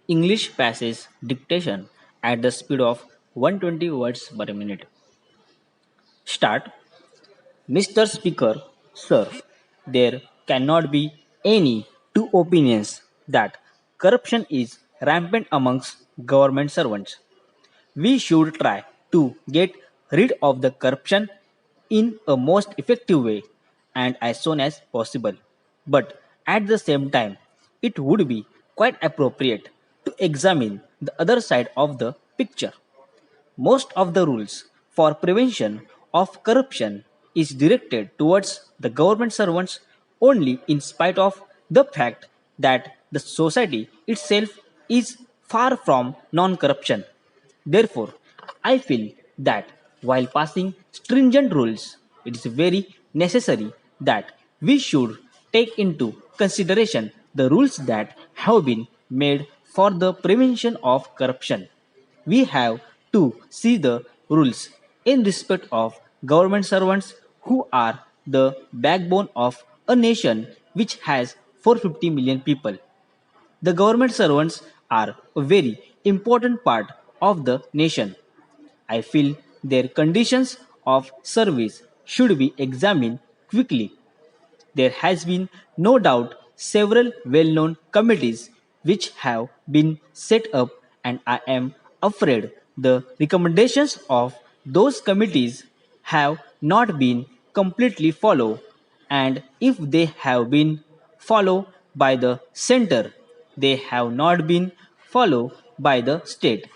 English passes dictation at the speed of 120 words per minute. Start. Mr. Speaker, sir, there cannot be any two opinions that corruption is rampant amongst government servants. We should try to get rid of the corruption in a most effective way and as soon as possible. But at the same time, it would be quite appropriate to examine the other side of the picture. Most of the rules for prevention of corruption is directed towards the government servants only in spite of the fact that the society itself is far from non-corruption. Therefore, I feel that while passing stringent rules, it is very necessary that we should take into consideration the rules that have been made for the prevention of corruption. We have to see the rules in respect of government servants who are the backbone of a nation which has 450 million people. The government servants are a very important part of the nation. I feel their conditions of service should be examined quickly. There has been no doubt several well known committees which have been set up, and I am afraid the recommendations of those committees have not been completely followed, and if they have been followed by the center, they have not been followed by the state.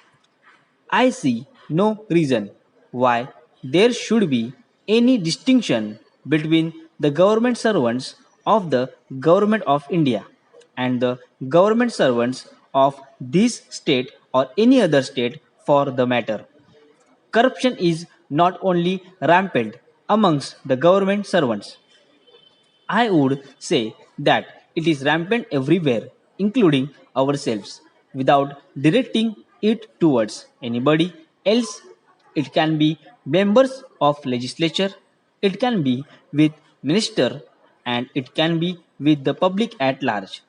I see no reason why there should be any distinction between the government servants of the government of India and the government servants of this state or any other state for the matter. Corruption is not only rampant amongst the government servants, I would say that it is rampant everywhere, including ourselves, without directing it towards anybody else. It can be members of legislature, it can be with minister, and it can be with the public at large.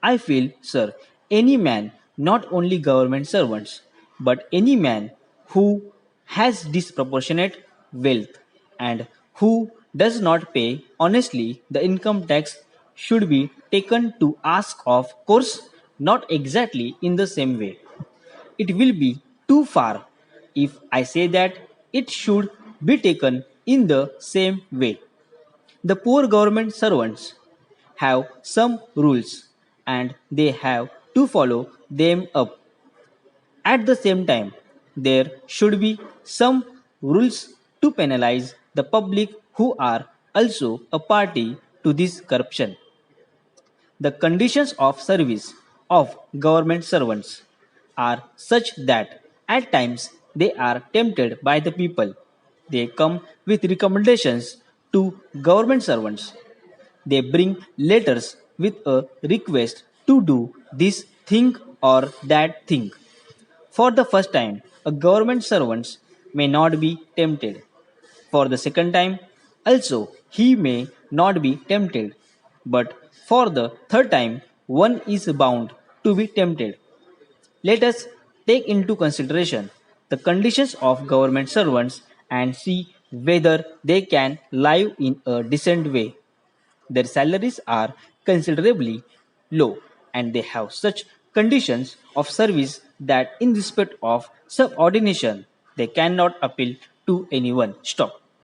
I feel, sir, any man, not only government servants, but any man who has disproportionate wealth and who does not pay honestly the income tax should be taken to ask of course not exactly in the same way. It will be too far if I say that it should be taken in the same way. The poor government servants have some rules and they have to follow them up. At the same time, there should be some rules to penalize the public who are also a party to this corruption. The conditions of service of government servants are such that at times they are tempted by the people. They come with recommendations to government servants. They bring letters with a request to do this thing or that thing. For the first time, a government servant may not be tempted. For the second time, also he may not be tempted. But for the third time, one is bound to be tempted. Let us take into consideration the conditions of government servants and see whether they can live in a decent way. Their salaries are considerably low and they have such conditions of service that, in respect of subordination, they cannot appeal to anyone. Stop.